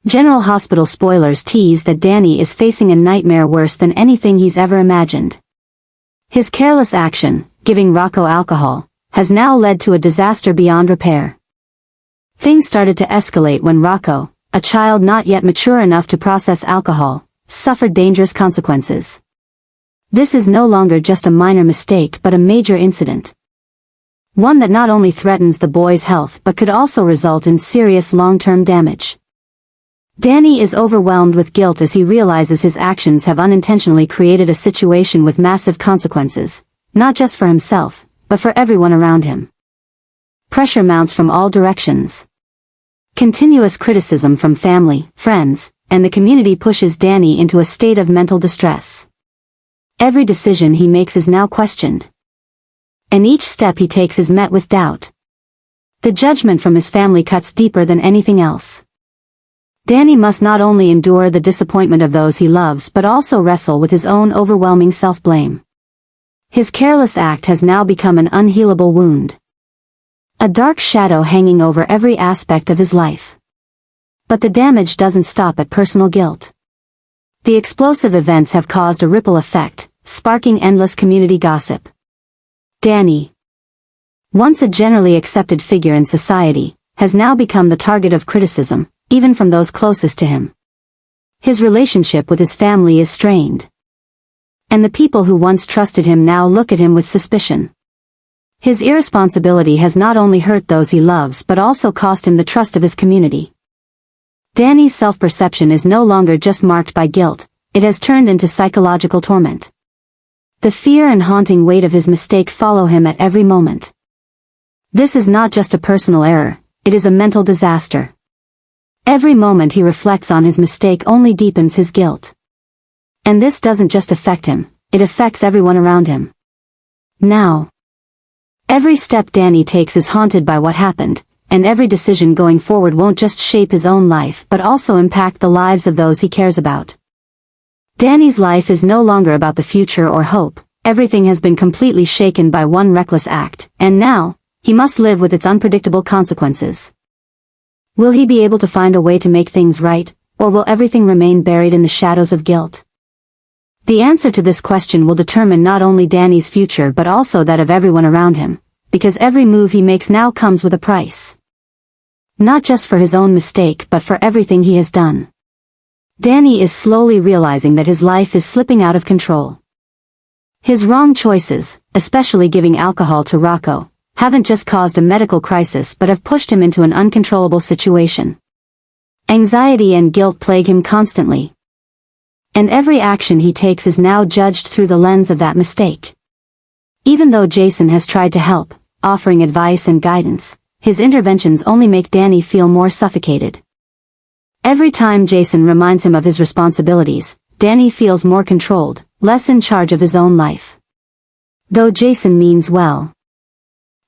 General Hospital spoilers tease that Danny is facing a nightmare worse than anything he's ever imagined. His careless action, giving Rocco alcohol, has now led to a disaster beyond repair. Things started to escalate when Rocco, a child not yet mature enough to process alcohol, suffered dangerous consequences. This is no longer just a minor mistake but a major incident. One that not only threatens the boy's health but could also result in serious long-term damage. Danny is overwhelmed with guilt as he realizes his actions have unintentionally created a situation with massive consequences, not just for himself, but for everyone around him. Pressure mounts from all directions. Continuous criticism from family, friends, and the community pushes Danny into a state of mental distress. Every decision he makes is now questioned. And each step he takes is met with doubt. The judgment from his family cuts deeper than anything else. Danny must not only endure the disappointment of those he loves but also wrestle with his own overwhelming self-blame. His careless act has now become an unhealable wound. A dark shadow hanging over every aspect of his life. But the damage doesn't stop at personal guilt. The explosive events have caused a ripple effect, sparking endless community gossip. Danny, once a generally accepted figure in society, has now become the target of criticism, even from those closest to him. His relationship with his family is strained. And the people who once trusted him now look at him with suspicion. His irresponsibility has not only hurt those he loves but also cost him the trust of his community. Danny's self-perception is no longer just marked by guilt, it has turned into psychological torment. The fear and haunting weight of his mistake follow him at every moment. This is not just a personal error, it is a mental disaster. Every moment he reflects on his mistake only deepens his guilt. And this doesn't just affect him, it affects everyone around him. Now, every step Danny takes is haunted by what happened, and every decision going forward won't just shape his own life but also impact the lives of those he cares about. Danny's life is no longer about the future or hope, everything has been completely shaken by one reckless act, and now, he must live with its unpredictable consequences. Will he be able to find a way to make things right, or will everything remain buried in the shadows of guilt? The answer to this question will determine not only Danny's future but also that of everyone around him, because every move he makes now comes with a price. Not just for his own mistake but for everything he has done. Danny is slowly realizing that his life is slipping out of control. His wrong choices, especially giving alcohol to Rocco, haven't just caused a medical crisis but have pushed him into an uncontrollable situation. Anxiety and guilt plague him constantly. And every action he takes is now judged through the lens of that mistake. Even though Jason has tried to help, offering advice and guidance, his interventions only make Danny feel more suffocated. Every time Jason reminds him of his responsibilities, Danny feels more controlled, less in charge of his own life. Though Jason means well.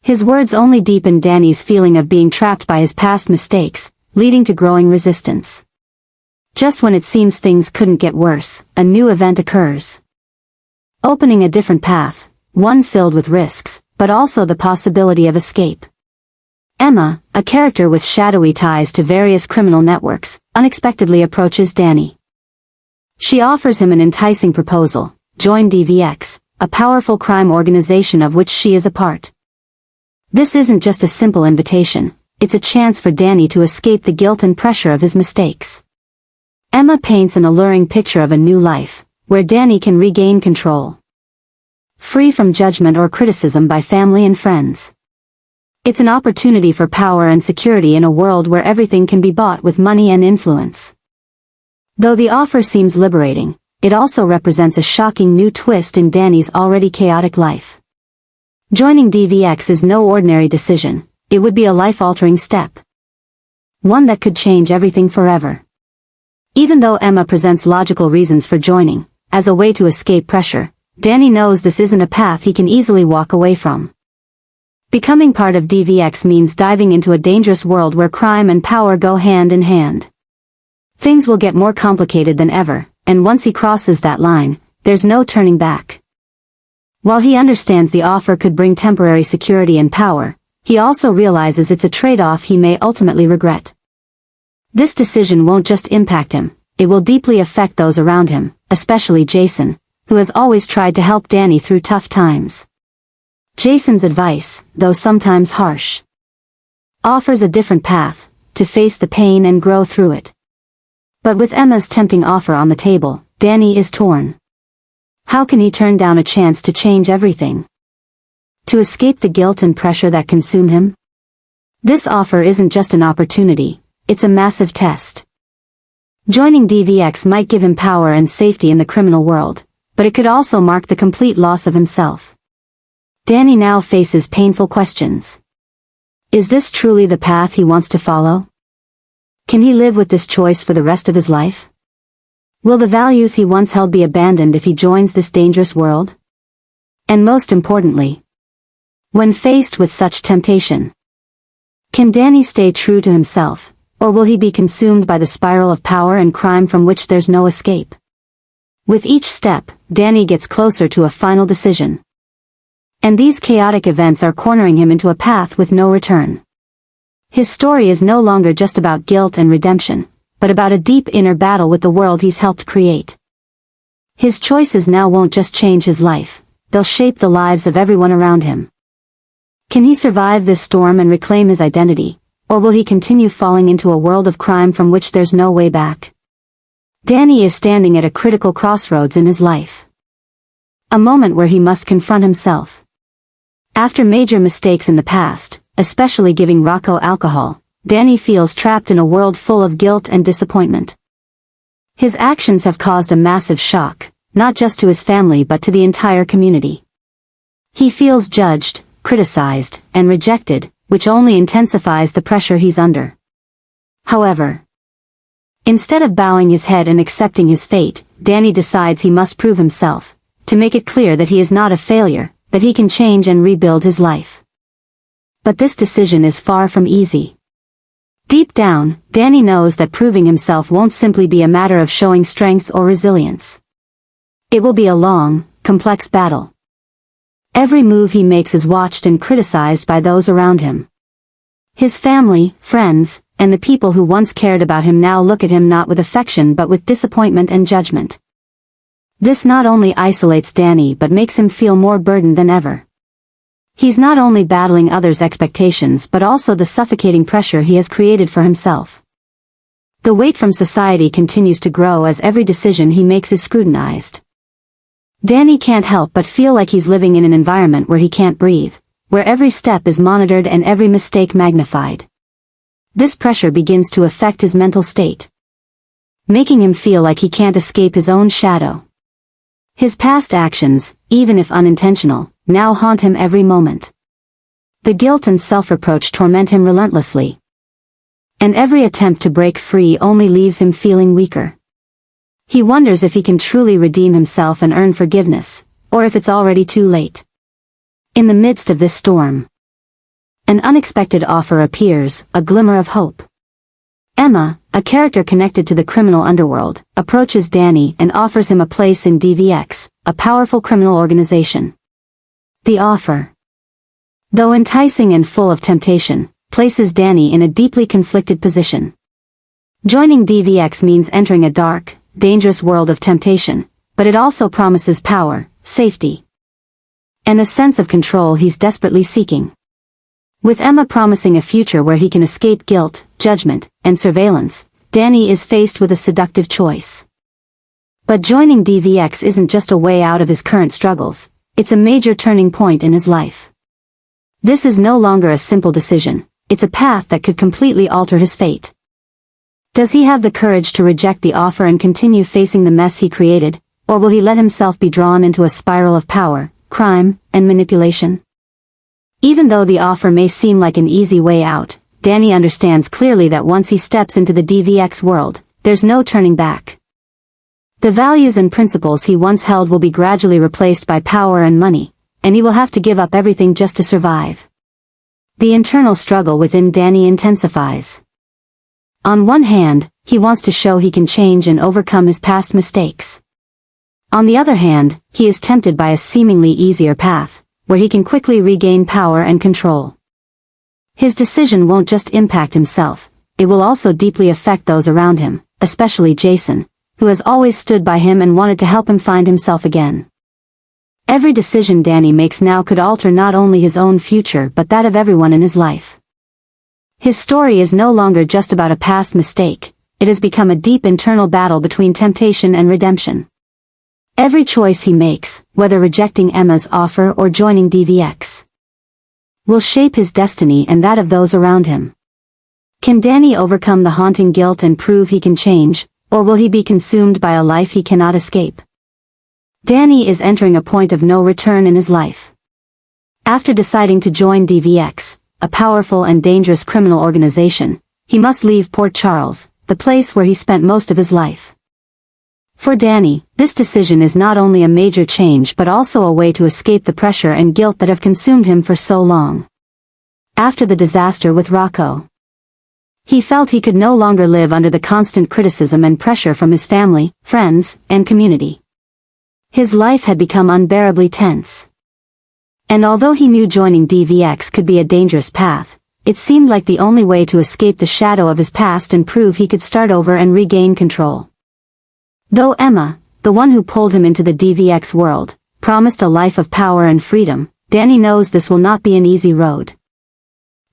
His words only deepen Danny's feeling of being trapped by his past mistakes, leading to growing resistance. Just when it seems things couldn't get worse, a new event occurs. Opening a different path, one filled with risks, but also the possibility of escape. Emma, a character with shadowy ties to various criminal networks, unexpectedly approaches Danny. She offers him an enticing proposal: join DVX, a powerful crime organization of which she is a part. This isn't just a simple invitation, it's a chance for Danny to escape the guilt and pressure of his mistakes. Emma paints an alluring picture of a new life, where Danny can regain control. Free from judgment or criticism by family and friends. It's an opportunity for power and security in a world where everything can be bought with money and influence. Though the offer seems liberating, it also represents a shocking new twist in Danny's already chaotic life. Joining DVX is no ordinary decision, it would be a life-altering step. One that could change everything forever. Even though Emma presents logical reasons for joining, as a way to escape pressure, Danny knows this isn't a path he can easily walk away from. Becoming part of DVX means diving into a dangerous world where crime and power go hand in hand. Things will get more complicated than ever, and once he crosses that line, there's no turning back. While he understands the offer could bring temporary security and power, he also realizes it's a trade-off he may ultimately regret. This decision won't just impact him, it will deeply affect those around him, especially Jason, who has always tried to help Danny through tough times. Jason's advice, though sometimes harsh, offers a different path, to face the pain and grow through it. But with Emma's tempting offer on the table, Danny is torn. How can he turn down a chance to change everything? To escape the guilt and pressure that consume him? This offer isn't just an opportunity, it's a massive test. Joining DVX might give him power and safety in the criminal world, but it could also mark the complete loss of himself. Danny now faces painful questions. Is this truly the path he wants to follow? Can he live with this choice for the rest of his life? Will the values he once held be abandoned if he joins this dangerous world? And most importantly, when faced with such temptation, can Danny stay true to himself, or will he be consumed by the spiral of power and crime from which there's no escape? With each step, Danny gets closer to a final decision. And these chaotic events are cornering him into a path with no return. His story is no longer just about guilt and redemption, but about a deep inner battle with the world he's helped create. His choices now won't just change his life, they'll shape the lives of everyone around him. Can he survive this storm and reclaim his identity? Or will he continue falling into a world of crime from which there's no way back? Danny is standing at a critical crossroads in his life. A moment where he must confront himself. After major mistakes in the past, especially giving Rocco alcohol, Danny feels trapped in a world full of guilt and disappointment. His actions have caused a massive shock, not just to his family but to the entire community. He feels judged, criticized, and rejected, which only intensifies the pressure he's under. However, instead of bowing his head and accepting his fate, Danny decides he must prove himself, to make it clear that he is not a failure, that he can change and rebuild his life. But this decision is far from easy. Deep down, Danny knows that proving himself won't simply be a matter of showing strength or resilience. It will be a long, complex battle. Every move he makes is watched and criticized by those around him. His family, friends, and the people who once cared about him now look at him not with affection but with disappointment and judgment. This not only isolates Danny but makes him feel more burdened than ever. He's not only battling others' expectations but also the suffocating pressure he has created for himself. The weight from society continues to grow as every decision he makes is scrutinized. Danny can't help but feel like he's living in an environment where he can't breathe, where every step is monitored and every mistake magnified. This pressure begins to affect his mental state, making him feel like he can't escape his own shadow. His past actions, even if unintentional, now haunt him every moment. The guilt and self-reproach torment him relentlessly. And every attempt to break free only leaves him feeling weaker. He wonders if he can truly redeem himself and earn forgiveness, or if it's already too late. In the midst of this storm, an unexpected offer appears, a glimmer of hope. Emma, a character connected to the criminal underworld, approaches Danny and offers him a place in DVX, a powerful criminal organization. The offer, though enticing and full of temptation, places Danny in a deeply conflicted position. Joining DVX means entering a dark, dangerous world of temptation, but it also promises power, safety, and a sense of control he's desperately seeking. With Emma promising a future where he can escape guilt, judgment, and surveillance, Danny is faced with a seductive choice. But joining DVX isn't just a way out of his current struggles, it's a major turning point in his life. This is no longer a simple decision, it's a path that could completely alter his fate. Does he have the courage to reject the offer and continue facing the mess he created, or will he let himself be drawn into a spiral of power, crime, and manipulation? Even though the offer may seem like an easy way out, Danny understands clearly that once he steps into the DVX world, there's no turning back. The values and principles he once held will be gradually replaced by power and money, and he will have to give up everything just to survive. The internal struggle within Danny intensifies. On one hand, he wants to show he can change and overcome his past mistakes. On the other hand, he is tempted by a seemingly easier path, where he can quickly regain power and control. His decision won't just impact himself, it will also deeply affect those around him, especially Jason, who has always stood by him and wanted to help him find himself again. Every decision Danny makes now could alter not only his own future but that of everyone in his life. His story is no longer just about a past mistake, it has become a deep internal battle between temptation and redemption. Every choice he makes, whether rejecting Emma's offer or joining DVX, will shape his destiny and that of those around him. Can Danny overcome the haunting guilt and prove he can change, or will he be consumed by a life he cannot escape? Danny is entering a point of no return in his life. After deciding to join DVX, a powerful and dangerous criminal organization, he must leave Port Charles, the place where he spent most of his life. For Danny, this decision is not only a major change but also a way to escape the pressure and guilt that have consumed him for so long. After the disaster with Rocco, he felt he could no longer live under the constant criticism and pressure from his family, friends, and community. His life had become unbearably tense. And although he knew joining DVX could be a dangerous path, it seemed like the only way to escape the shadow of his past and prove he could start over and regain control. Though Emma, the one who pulled him into the DVX world, promised a life of power and freedom, Danny knows this will not be an easy road.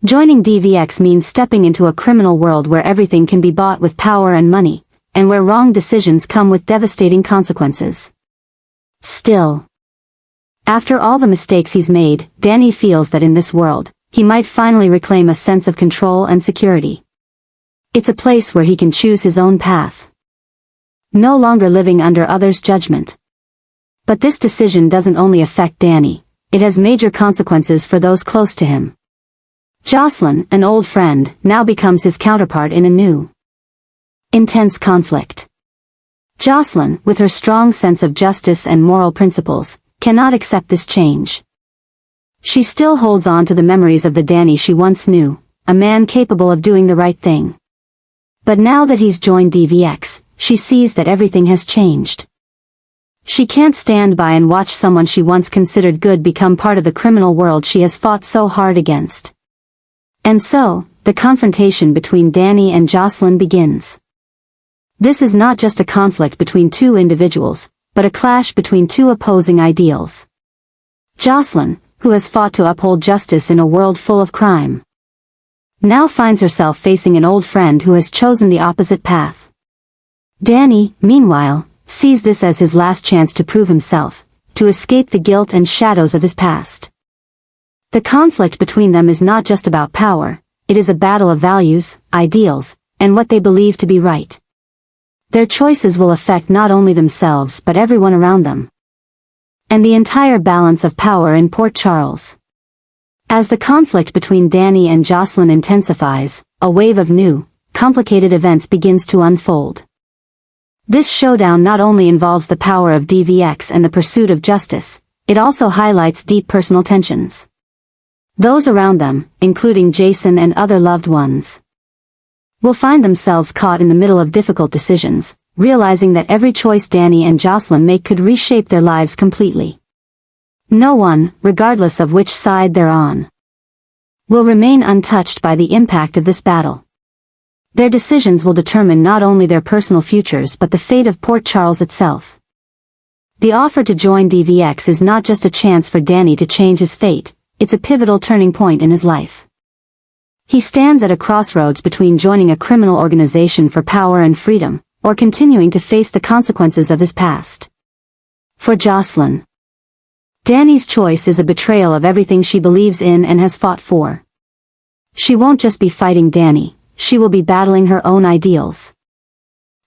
Joining DVX means stepping into a criminal world where everything can be bought with power and money, and where wrong decisions come with devastating consequences. Still, after all the mistakes he's made, Danny feels that in this world, he might finally reclaim a sense of control and security. It's a place where he can choose his own path, no longer living under others' judgment. But this decision doesn't only affect Danny, it has major consequences for those close to him. Jocelyn, an old friend, now becomes his counterpart in a new, intense conflict. Jocelyn, with her strong sense of justice and moral principles, cannot accept this change. She still holds on to the memories of the Danny she once knew, a man capable of doing the right thing. But now that he's joined DVX, she sees that everything has changed. She can't stand by and watch someone she once considered good become part of the criminal world she has fought so hard against. And so, the confrontation between Danny and Jocelyn begins. This is not just a conflict between two individuals, but a clash between two opposing ideals. Jocelyn, who has fought to uphold justice in a world full of crime, now finds herself facing an old friend who has chosen the opposite path. Danny, meanwhile, sees this as his last chance to prove himself, to escape the guilt and shadows of his past. The conflict between them is not just about power, it is a battle of values, ideals, and what they believe to be right. Their choices will affect not only themselves but everyone around them, and the entire balance of power in Port Charles. As the conflict between Danny and Jocelyn intensifies, a wave of new, complicated events begins to unfold. This showdown not only involves the power of DVX and the pursuit of justice, it also highlights deep personal tensions. Those around them, including Jason and other loved ones, will find themselves caught in the middle of difficult decisions, realizing that every choice Danny and Jocelyn make could reshape their lives completely. No one, regardless of which side they're on, will remain untouched by the impact of this battle. Their decisions will determine not only their personal futures but the fate of Port Charles itself. The offer to join DVX is not just a chance for Danny to change his fate, it's a pivotal turning point in his life. He stands at a crossroads between joining a criminal organization for power and freedom, or continuing to face the consequences of his past. For Jocelyn, Danny's choice is a betrayal of everything she believes in and has fought for. She won't just be fighting Danny, she will be battling her own ideals.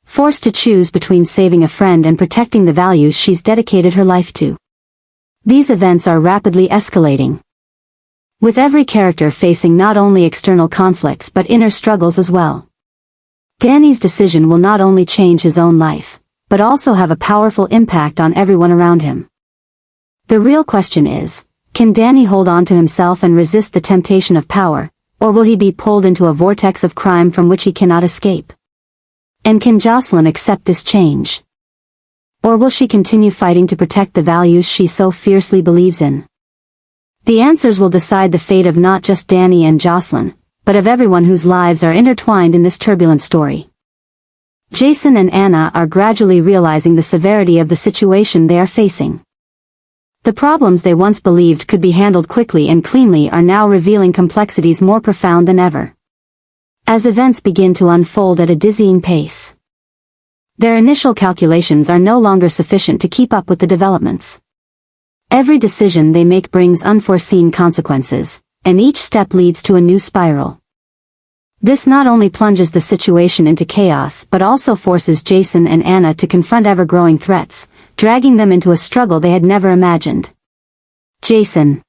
Forced to choose between saving a friend and protecting the values she's dedicated her life to. These events are rapidly escalating, with every character facing not only external conflicts but inner struggles as well. Danny's decision will not only change his own life, but also have a powerful impact on everyone around him. The real question is, can Danny hold on to himself and resist the temptation of power, or will he be pulled into a vortex of crime from which he cannot escape? And can Jocelyn accept this change? Or will she continue fighting to protect the values she so fiercely believes in? The answers will decide the fate of not just Danny and Jocelyn, but of everyone whose lives are intertwined in this turbulent story. Jason and Anna are gradually realizing the severity of the situation they are facing. The problems they once believed could be handled quickly and cleanly are now revealing complexities more profound than ever. As events begin to unfold at a dizzying pace, their initial calculations are no longer sufficient to keep up with the developments. Every decision they make brings unforeseen consequences, and each step leads to a new spiral. This not only plunges the situation into chaos but also forces Jason and Anna to confront ever-growing threats, dragging them into a struggle they had never imagined. Jason,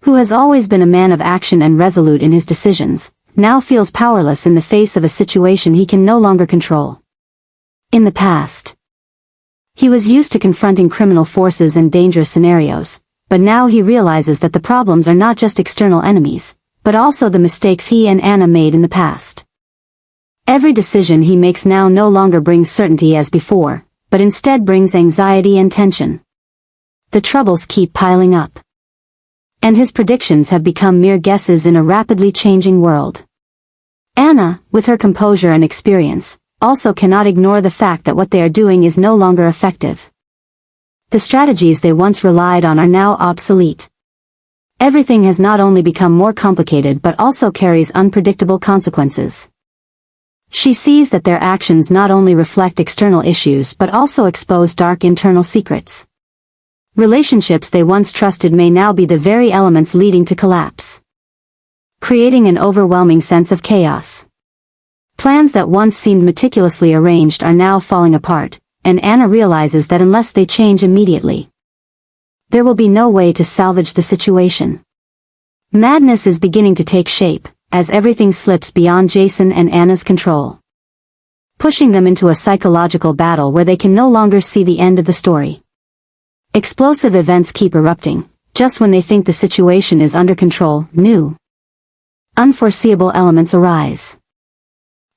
who has always been a man of action and resolute in his decisions, now feels powerless in the face of a situation he can no longer control. In the past, he was used to confronting criminal forces and dangerous scenarios, but now he realizes that the problems are not just external enemies, but also the mistakes he and Anna made in the past. Every decision he makes now no longer brings certainty as before, but instead brings anxiety and tension. The troubles keep piling up, and his predictions have become mere guesses in a rapidly changing world. Anna, with her composure and experience, also cannot ignore the fact that what they are doing is no longer effective. The strategies they once relied on are now obsolete. Everything has not only become more complicated but also carries unpredictable consequences. She sees that their actions not only reflect external issues but also expose dark internal secrets. Relationships they once trusted may now be the very elements leading to collapse, creating an overwhelming sense of chaos. Plans that once seemed meticulously arranged are now falling apart, and Anna realizes that unless they change immediately, there will be no way to salvage the situation. Madness is beginning to take shape, as everything slips beyond Jason and Anna's control, pushing them into a psychological battle where they can no longer see the end of the story. Explosive events keep erupting. Just when they think the situation is under control, new, unforeseeable elements arise.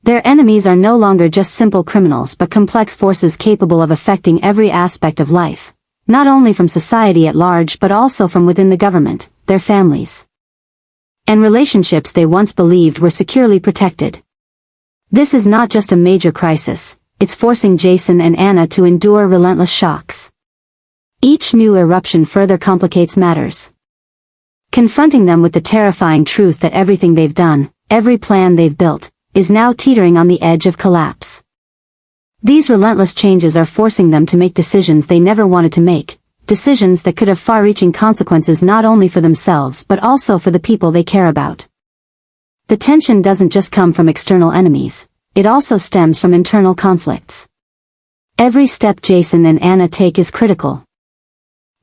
Their enemies are no longer just simple criminals but complex forces capable of affecting every aspect of life, not only from society at large but also from within the government, their families, and relationships they once believed were securely protected. This is not just a major crisis, it's forcing Jason and Anna to endure relentless shocks. Each new eruption further complicates matters, confronting them with the terrifying truth that everything they've done, every plan they've built, is now teetering on the edge of collapse. These relentless changes are forcing them to make decisions they never wanted to make, decisions that could have far-reaching consequences not only for themselves but also for the people they care about. The tension doesn't just come from external enemies, it also stems from internal conflicts. Every step Jason and Anna take is critical,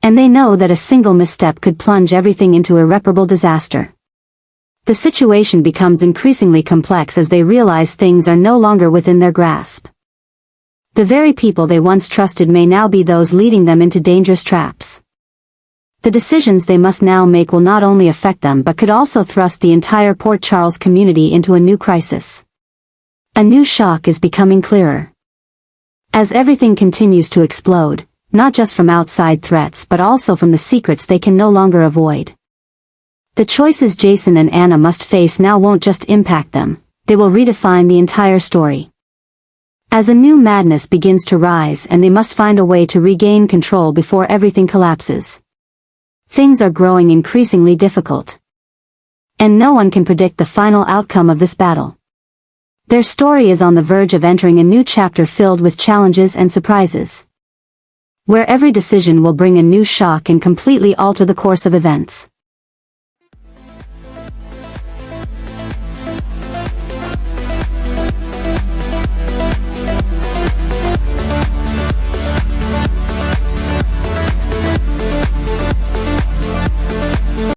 and they know that a single misstep could plunge everything into irreparable disaster. The situation becomes increasingly complex as they realize things are no longer within their grasp. The very people they once trusted may now be those leading them into dangerous traps. The decisions they must now make will not only affect them but could also thrust the entire Port Charles community into a new crisis. A new shock is becoming clearer, as everything continues to explode, not just from outside threats but also from the secrets they can no longer avoid. The choices Jason and Anna must face now won't just impact them, they will redefine the entire story. As a new madness begins to rise and they must find a way to regain control before everything collapses, things are growing increasingly difficult, and no one can predict the final outcome of this battle. Their story is on the verge of entering a new chapter filled with challenges and surprises, where every decision will bring a new shock and completely alter the course of events.